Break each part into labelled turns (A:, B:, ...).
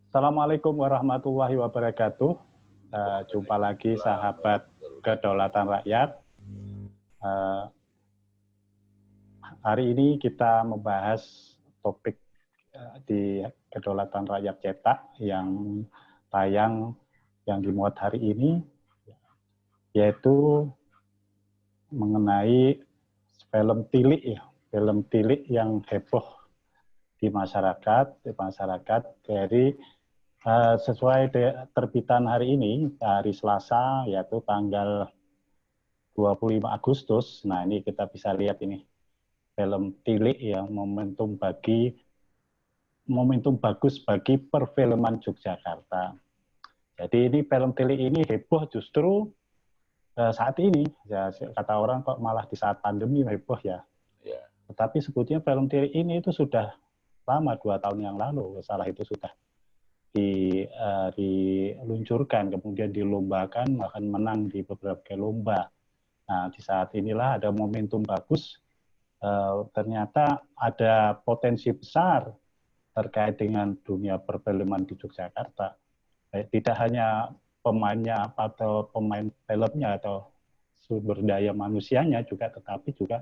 A: Assalamualaikum warahmatullahi wabarakatuh. Jumpa lagi sahabat Kedaulatan Rakyat. Hari ini kita membahas topik di Kedaulatan Rakyat Cetak yang tayang yang dimuat hari ini, yaitu mengenai film Tilik ya, film Tilik yang heboh di masyarakat dari sesuai terbitan hari ini, hari Selasa, yaitu tanggal 25 Agustus. Nah, ini kita bisa lihat ini, film Tilik yang momentum bagus bagi perfilman Yogyakarta. Jadi ini film Tilik ini heboh justru saat ini. Ya, kata orang kok malah di saat pandemi heboh ya. Tetapi sebetulnya film Tilik ini itu sudah lama, 2 tahun yang lalu, salah itu sudah diluncurkan, kemudian dilombakan, bahkan menang di beberapa lomba. Nah, di saat inilah ada momentum bagus, ternyata ada potensi besar terkait dengan dunia perfilman di Yogyakarta. Tidak hanya pemainnya atau pemain filmnya atau sumber daya manusianya juga, tetapi juga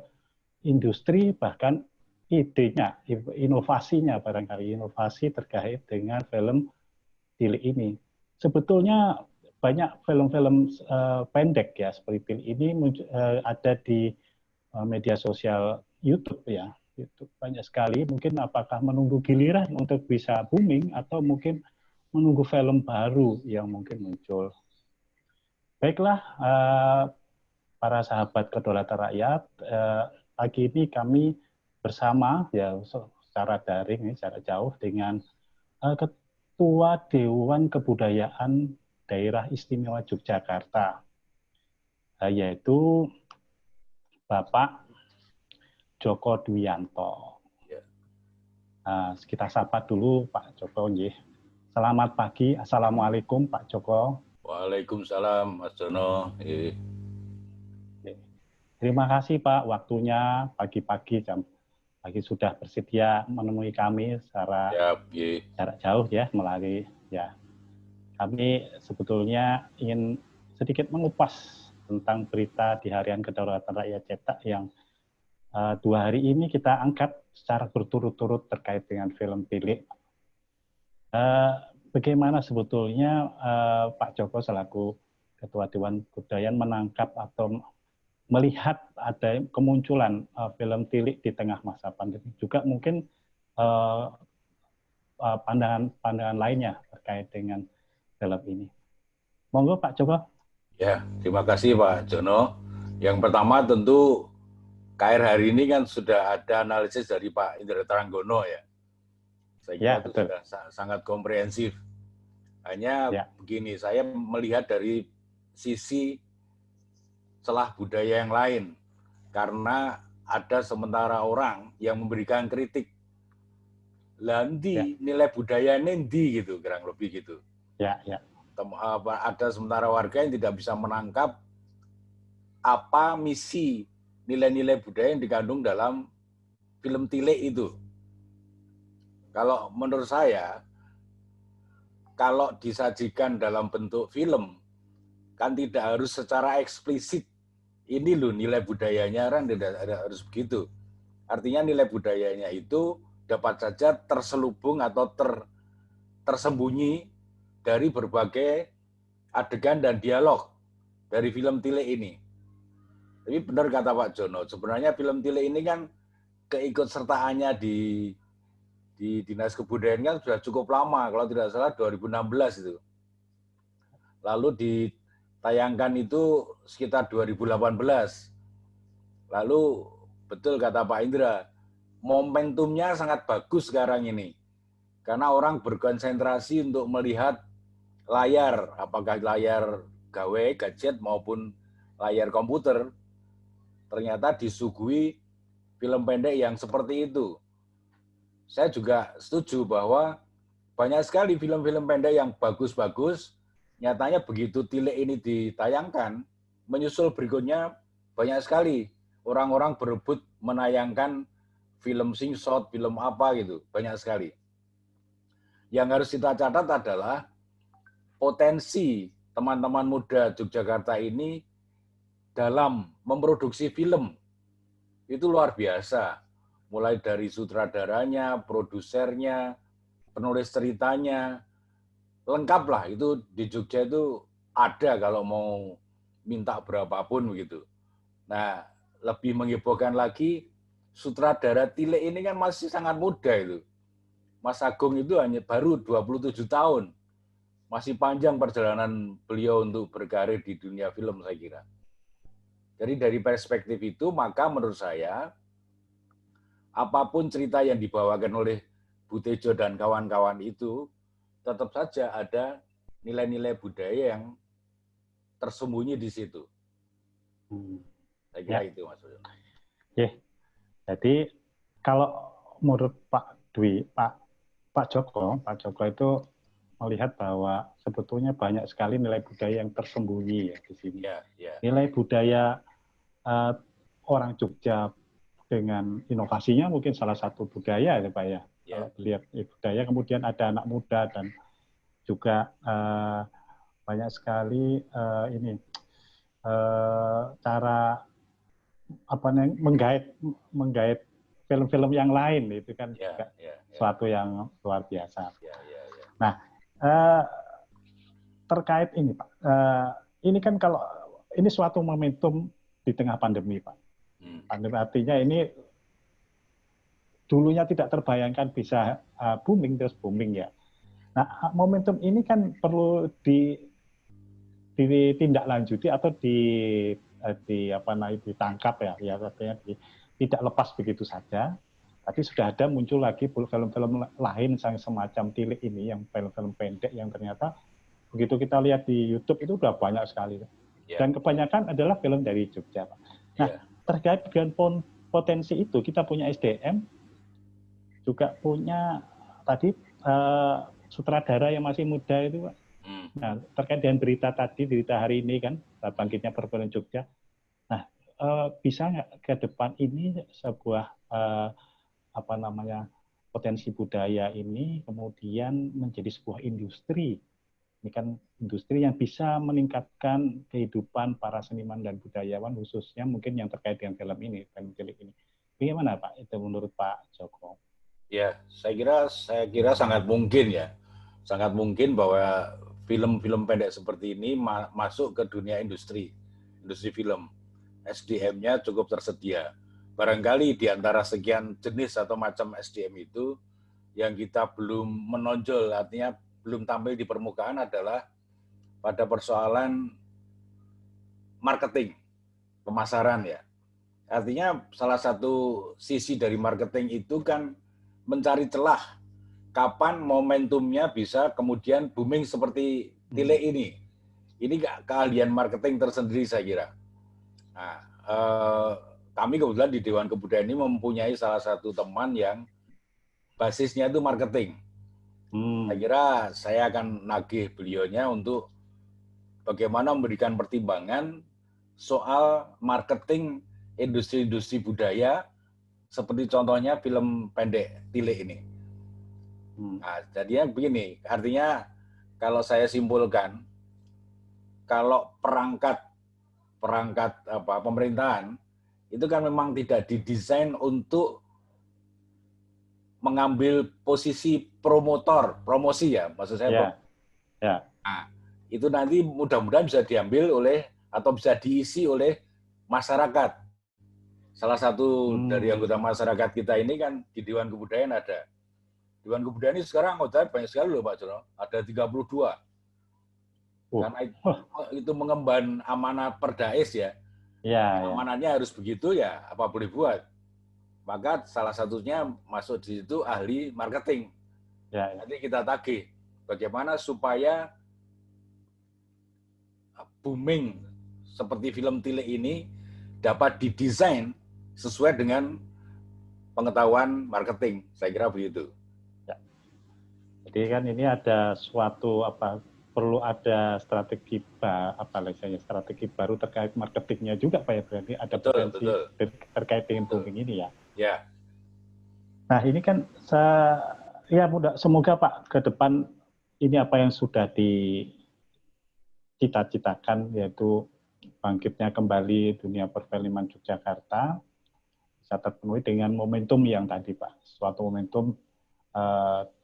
A: industri, bahkan idenya, inovasinya, barangkali inovasi terkait dengan film Tilik ini. Sebetulnya banyak film-film pendek ya seperti Tilik ini ada di media sosial YouTube ya. YouTube banyak sekali. Mungkin apakah menunggu giliran untuk bisa booming atau mungkin menunggu film baru yang mungkin muncul. Baiklah, para sahabat Kedaulatan Rakyat, pagi ini kami bersama ya secara daring, secara jauh dengan Ketua Dewan Kebudayaan Daerah Istimewa Yogyakarta, yaitu Bapak Joko Dwianto. Kita sapa dulu Pak Joko. Selamat pagi, Assalamualaikum Pak Joko.
B: Waalaikumsalam Mas Jono.
A: Terima kasih Pak, waktunya pagi-pagi sudah bersedia menemui kami secara jarak jauh ya, melalui ya. Kami sebetulnya ingin sedikit mengupas tentang berita di Harian Kedaulatan Rakyat Cetak yang 2 hari ini kita angkat secara berturut-turut terkait dengan film Tilik. Bagaimana sebetulnya Pak Joko selaku Ketua Dewan Kebudayaan menangkap atau melihat ada kemunculan film Tilik di tengah masa pandemi, juga mungkin pandangan lainnya terkait dengan film ini. Monggo Pak Joko.
B: Ya, terima kasih Pak Jono. Yang pertama tentu KR hari ini kan sudah ada analisis dari Pak Indra Tranggono ya. Saya kira itu sudah sangat komprehensif. Hanya begini, saya melihat dari sisi celah budaya yang lain. Karena ada sementara orang yang memberikan kritik. Landi nilai budaya ini gitu, kurang lebih gitu. Ada sementara warga yang tidak bisa menangkap apa misi nilai-nilai budaya yang dikandung dalam film Tilik itu. Kalau menurut saya, kalau disajikan dalam bentuk film, kan tidak harus secara eksplisit. Ini loh nilai budayanya, kan tidak harus begitu. Artinya nilai budayanya itu dapat saja terselubung atau tersembunyi dari berbagai adegan dan dialog dari film Tilik ini. Tapi benar kata Pak Jono, sebenarnya film Tilik ini kan keikutsertaannya di Dinas Kebudayaan kan sudah cukup lama, kalau tidak salah 2016 itu. Lalu ditayangkan itu sekitar 2018. Lalu betul kata Pak Indra, momentumnya sangat bagus sekarang ini. Karena orang berkonsentrasi untuk melihat layar, apakah layar gawe, gadget maupun layar komputer, ternyata disuguhi film pendek yang seperti itu. Saya juga setuju bahwa banyak sekali film-film pendek yang bagus-bagus, nyatanya begitu Tilik ini ditayangkan, menyusul berikutnya banyak sekali orang-orang berebut menayangkan film sing shot, film apa gitu, banyak sekali. Yang harus kita catat adalah potensi teman-teman muda Yogyakarta ini dalam memproduksi film itu luar biasa. Mulai dari sutradaranya, produsernya, penulis ceritanya, lengkap lah. Itu di Jogja itu ada kalau mau minta berapapun begitu. Nah, lebih menghebohkan lagi, sutradara Tile ini kan masih sangat muda itu. Mas Agung itu hanya baru 27 tahun. Masih panjang perjalanan beliau untuk berkarir di dunia film, saya kira. Jadi dari perspektif itu, maka menurut saya, apapun cerita yang dibawakan oleh Bu Tejo dan kawan-kawan itu, tetap saja ada nilai-nilai budaya yang tersembunyi di situ. Saya kira itu, Mas Ulil.
A: Jadi kalau menurut Pak Dwi, Pak Joko itu melihat bahwa sebetulnya banyak sekali nilai budaya yang tersembunyi ya di sini. Nilai budaya orang Jogja dengan inovasinya mungkin salah satu budaya ya Pak ya. Kalau lihat budaya, kemudian ada anak muda dan juga banyak sekali cara menggait film-film yang lain itu kan juga suatu yang luar biasa. Nah, terkait ini Pak, ini kan kalau ini suatu momentum di tengah pandemi Pak. Pandemi artinya ini dulunya tidak terbayangkan bisa booming terus booming ya. Nah, momentum ini kan perlu ditindaklanjuti atau ditangkap ya artinya tidak lepas begitu saja. Tapi sudah ada muncul lagi film-film lain semacam Tilik ini yang film-film pendek yang ternyata begitu kita lihat di YouTube itu sudah banyak sekali. Dan kebanyakan adalah film dari Jogja. Nah, terkait dengan potensi itu kita punya SDM, juga punya tadi sutradara yang masih muda itu Pak. Nah, terkait dengan berita hari ini kan bangkitnya perfilman Jogja. Nah, bisa nggak ke depan ini sebuah potensi budaya ini kemudian menjadi sebuah industri. Ini kan industri yang bisa meningkatkan kehidupan para seniman dan budayawan khususnya mungkin yang terkait dengan film Tilik ini. Bagaimana Pak itu menurut Pak Joko?
B: Ya, saya kira sangat mungkin ya. Sangat mungkin bahwa film-film pendek seperti ini masuk ke dunia industri film. SDM-nya cukup tersedia. Barangkali di antara sekian jenis atau macam SDM itu, yang kita belum menonjol, artinya belum tampil di permukaan adalah pada persoalan marketing, pemasaran ya. Artinya salah satu sisi dari marketing itu kan mencari celah kapan momentumnya bisa kemudian booming seperti Tilik ini. Ini keahlian marketing tersendiri saya kira. Nah, kami kebetulan di Dewan Kebudayaan ini mempunyai salah satu teman yang basisnya itu marketing. Saya kira saya akan nagih beliaunya untuk bagaimana memberikan pertimbangan soal marketing industri-industri budaya seperti contohnya film pendek Tilik ini. Nah, jadinya begini, artinya kalau saya simpulkan, kalau perangkat pemerintahan itu kan memang tidak didesain untuk mengambil posisi promosi ya, maksud saya. Nah, itu nanti mudah-mudahan bisa diambil oleh atau bisa diisi oleh masyarakat. Salah satu dari anggota masyarakat kita ini kan di Dewan Kebudayaan ada. Dewan Kebudayaan ini sekarang anggotanya banyak sekali loh Pak Jono, ada 32. Karena itu mengemban amanah Perdais ya. Amanahnya harus begitu ya, apa boleh buat. Maka salah satunya masuk di situ ahli marketing. Nanti kita tagih bagaimana supaya booming seperti film Tilik ini dapat didesain sesuai dengan pengetahuan marketing. Saya kira begitu.
A: Jadi kan ini ada suatu perlu ada strategi baru terkait marketingnya juga Pak ya, berarti ada potensi terkait dengan booming ini ya.
B: Ya.
A: Nah ini kan Ya mudah. Semoga Pak ke depan ini apa yang sudah dicita-citakan, yaitu bangkitnya kembali dunia perfilman Yogyakarta bisa terpenuhi dengan momentum yang tadi Pak. Suatu momentum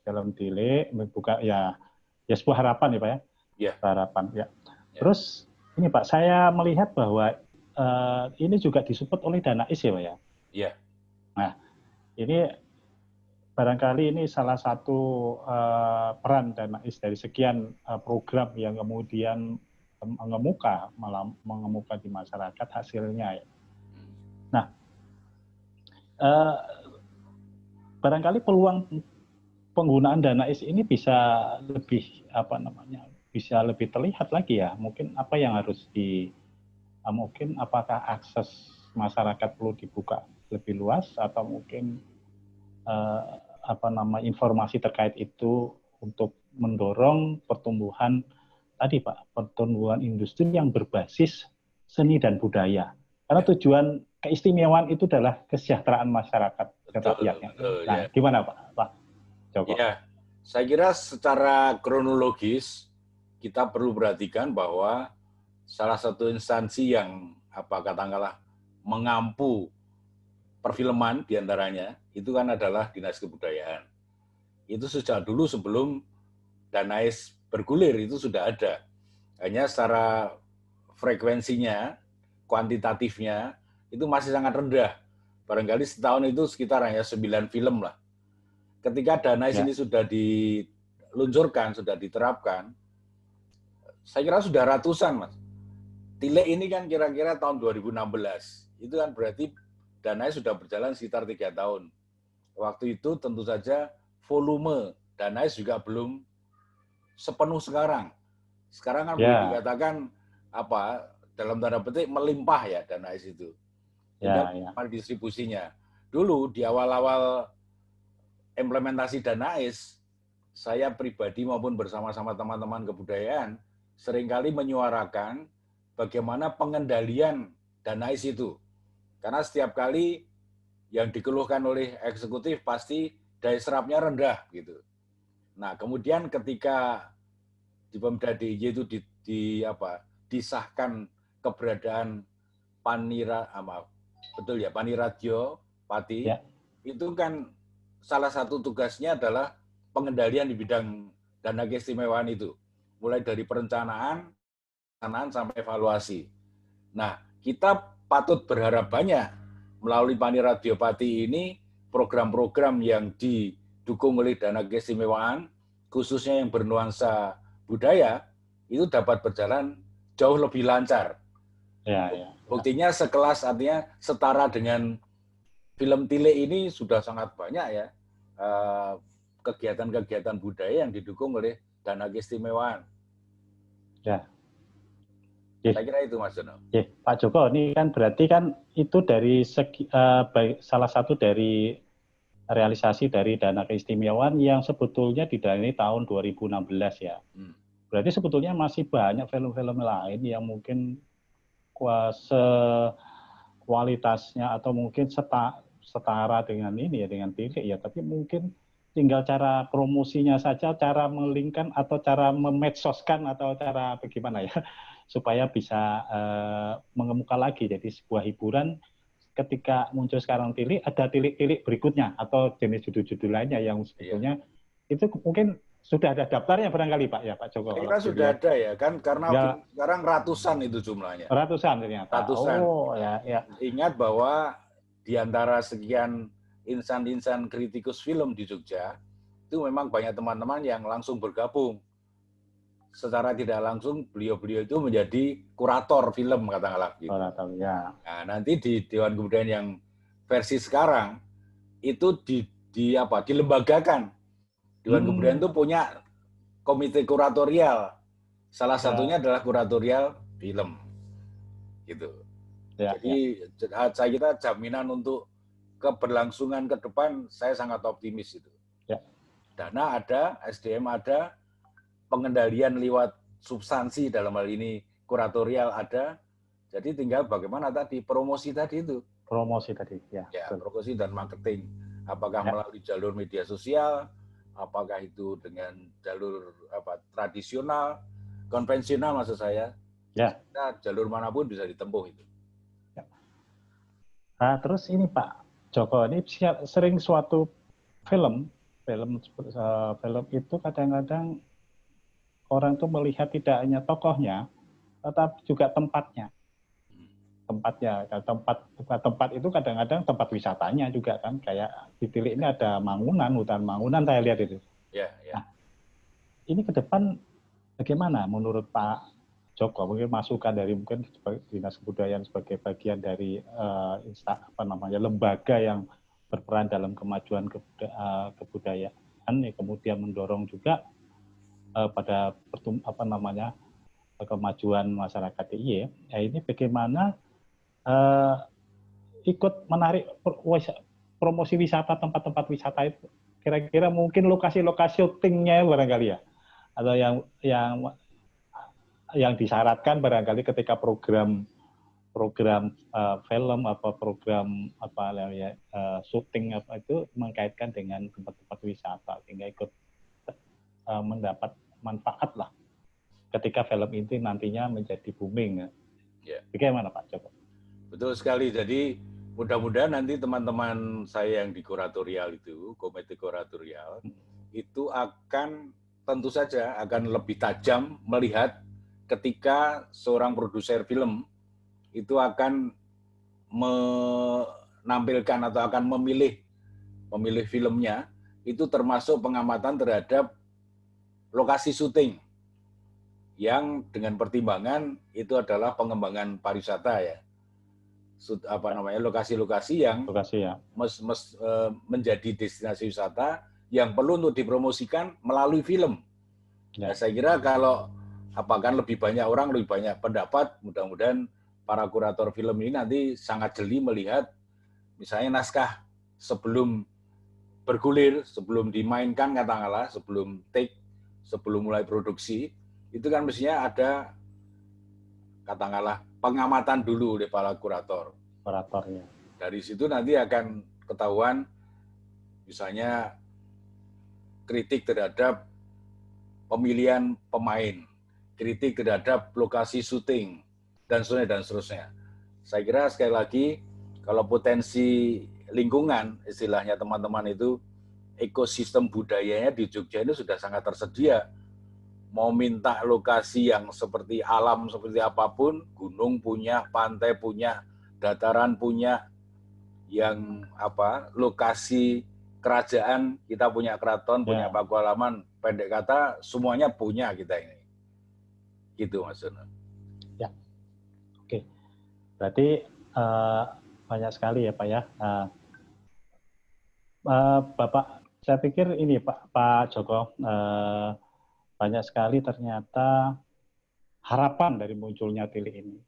A: film Tile membuka ya sebuah harapan ya Pak ya.
B: Ya.
A: Harapan ya. Terus ini Pak, saya melihat bahwa ini juga disupport oleh Danais ya Pak ya.
B: Iya.
A: Nah, ini barangkali ini salah satu peran Danais dari sekian program yang kemudian mengemuka di masyarakat hasilnya. Ya. Nah, barangkali peluang penggunaan Danais ini bisa lebih bisa lebih terlihat lagi ya. Mungkin apa yang harus mungkin apakah akses masyarakat perlu dibuka lebih luas atau mungkin informasi terkait itu untuk mendorong pertumbuhan tadi Pak, pertumbuhan industri yang berbasis seni dan budaya. Karena tujuan keistimewaan itu adalah kesejahteraan masyarakat dan rakyatnya. Nah, gimana Pak Joko?
B: Ya, saya kira secara kronologis kita perlu perhatikan bahwa salah satu instansi yang katakanlah mengampu perfilman diantaranya itu kan adalah Dinas Kebudayaan. Itu sejak dulu sebelum Danais bergulir itu sudah ada. Hanya secara frekuensinya, kuantitatifnya itu masih sangat rendah. Barangkali setahun itu sekitar hanya 9 film lah. Ketika Danais ini sudah diluncurkan, sudah diterapkan, saya kira sudah ratusan, Mas. Tile ini kan kira-kira tahun 2016. Itu kan berarti Danais sudah berjalan sekitar 3 tahun. Waktu itu tentu saja volume Danais juga belum sepenuh sekarang. Sekarang kan boleh dikatakan dalam tanda petik melimpah ya Danais itu. Tinggal distribusinya. Dulu di awal-awal implementasi Danais, saya pribadi maupun bersama-sama teman-teman kebudayaan seringkali menyuarakan bagaimana pengendalian Danais itu. Karena setiap kali yang dikeluhkan oleh eksekutif pasti daya serapnya rendah gitu. Nah, kemudian ketika di Pemda DIY itu disahkan keberadaan Paniradyo Pati, itu kan salah satu tugasnya adalah pengendalian di bidang dana keistimewaan itu. Mulai dari perencanaan sampai evaluasi. Nah, kita patut berharap banyak melalui Paniradyo Pati ini program-program yang didukung oleh dana keistimewaan, khususnya yang bernuansa budaya, itu dapat berjalan jauh lebih lancar. Buktinya sekelas, artinya setara dengan film Tile ini sudah sangat banyak ya kegiatan-kegiatan budaya yang didukung oleh dana keistimewaan. Saya kira itu Mas Jono.
A: Pak Joko, ini kan berarti kan itu dari salah satu dari realisasi dari dana keistimewaan yang sebetulnya didanai tahun 2016 ya. Berarti sebetulnya masih banyak film-film lain yang mungkin kualitasnya atau mungkin setara dengan ini ya, dengan Tile ya, tapi mungkin tinggal cara promosinya saja, cara melingkan atau cara memedsoskan atau cara bagaimana ya supaya bisa mengemuka lagi jadi sebuah hiburan. Ketika muncul sekarang Tile, ada Tile-Tile berikutnya atau jenis judul-judul lainnya yang sebetulnya itu mungkin sudah ada daftarnya barangkali Pak ya Pak Joko.
B: Saya kira sudah ada ya kan, karena sekarang ratusan itu jumlahnya.
A: Ratusan ternyata.
B: Ratusan.
A: Oh ya.
B: Ingat bahwa di antara sekian insan-insan kritikus film di Jogja, itu memang banyak teman-teman yang langsung bergabung. Secara tidak langsung beliau-beliau itu menjadi kurator film katakanlah gitu.
A: Kurator ya.
B: Nah, nanti di Dewan Kebudayaan yang versi sekarang itu dilembagakan. Dewan Kebudayaan itu punya komite kuratorial. Salah satunya adalah kuratorial film. Gitu. Jadi saya kira jaminan untuk keberlangsungan ke depan saya sangat optimis itu. Dana ada, SDM ada, pengendalian lewat substansi dalam hal ini kuratorial ada. Jadi tinggal bagaimana tadi promosi tadi itu.
A: Promosi tadi ya.
B: Promosi dan marketing. Apakah melalui jalur media sosial, apakah itu dengan jalur tradisional, konvensional maksud saya,
A: Ya.
B: jalur manapun bisa ditempuh itu.
A: Ya. Nah, terus ini Pak Joko, ini sering suatu film itu kadang-kadang orang tuh melihat tidak hanya tokohnya, tetapi juga tempatnya. Tempat itu kadang-kadang tempat wisatanya juga kan, kayak di Tilik ini ada Mangunan, hutan Mangunan saya lihat itu.
B: Ya, ya.
A: Nah, ini ke depan bagaimana menurut Pak Joko, mungkin masukan dari mungkin Dinas Kebudayaan sebagai bagian dari lembaga yang berperan dalam kemajuan kebudayaan, kemudian mendorong juga pada kemajuan masyarakat DIY. Ini bagaimana ikut menarik promosi wisata, tempat-tempat wisata itu, kira-kira mungkin lokasi-lokasi syutingnya barangkali ya, atau yang disyaratkan barangkali ketika program film program syuting itu mengkaitkan dengan tempat-tempat wisata sehingga ikut mendapat manfaat lah ketika film ini nantinya menjadi booming. Ya. Bagaimana Pak Joko?
B: Betul sekali. Jadi mudah-mudahan nanti teman-teman saya yang di kuratorial itu, komite kuratorial, itu akan tentu saja akan lebih tajam melihat ketika seorang produser film itu akan menampilkan atau akan memilih filmnya, itu termasuk pengamatan terhadap lokasi syuting yang dengan pertimbangan itu adalah pengembangan pariwisata ya. Lokasi-lokasi yang menjadi destinasi wisata yang perlu untuk dipromosikan melalui film. Ya. Nah, saya kira kalau kan lebih banyak orang, lebih banyak pendapat, mudah-mudahan para kurator film ini nanti sangat jeli melihat misalnya naskah sebelum bergulir, sebelum dimainkan katakanlah, sebelum take, sebelum mulai produksi, itu kan mestinya ada katakanlah pengamatan dulu oleh para kuratornya. Dari situ nanti akan ketahuan misalnya kritik terhadap pemilihan pemain, kritik terhadap lokasi syuting, dan seterusnya. Saya kira sekali lagi kalau potensi lingkungan, istilahnya teman-teman itu, ekosistem budayanya di Jogja ini sudah sangat tersedia. Mau minta lokasi yang seperti alam, seperti apapun, gunung punya, pantai punya, dataran punya, yang lokasi kerajaan, kita punya keraton, punya pakualaman, pendek kata, semuanya punya kita ini. Gitu Mas Dono.
A: Ya, oke. Berarti banyak sekali ya Pak ya. Bapak, saya pikir ini Pak Joko, banyak sekali ternyata harapan dari munculnya Tilik ini.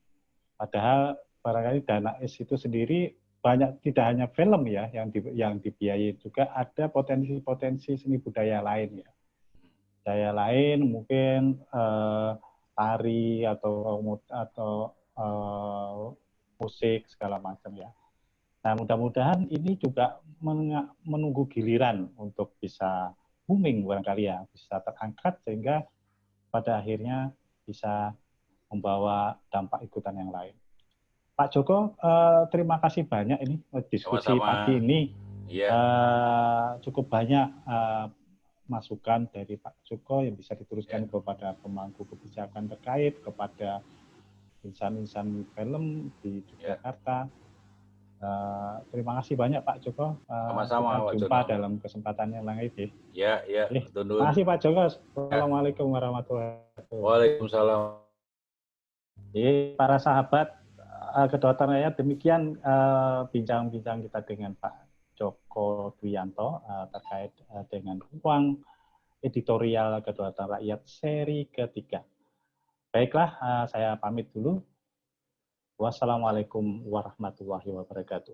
A: Padahal barangkali Danais itu sendiri banyak, tidak hanya film ya yang dibiayai, juga ada potensi-potensi seni budaya lain ya. Budaya lain mungkin tari atau musik segala macam ya. Nah, mudah-mudahan ini juga menunggu giliran untuk bisa booming barangkali ya, bisa terangkat sehingga pada akhirnya bisa membawa dampak ikutan yang lain. Pak Joko, terima kasih banyak ini diskusi pagi ini. Cukup banyak masukan dari Pak Joko yang bisa diteruskan kepada pemangku kebijakan terkait, kepada insan-insan film di Yogyakarta. Terima kasih banyak Pak Joko.
B: Sama-sama,
A: kita jumpa dalam kesempatan yang lain.
B: Ya.
A: Terima kasih Pak Joko. Assalamualaikum warahmatullahi wabarakatuh.
B: Waalaikumsalam.
A: Jadi para sahabat kedokteran rakyat, demikian bincang-bincang kita dengan Pak Joko Dwianto terkait dengan ruang editorial kedokteran rakyat seri ketiga. Baiklah, saya pamit dulu. Wassalamualaikum warahmatullahi wabarakatuh.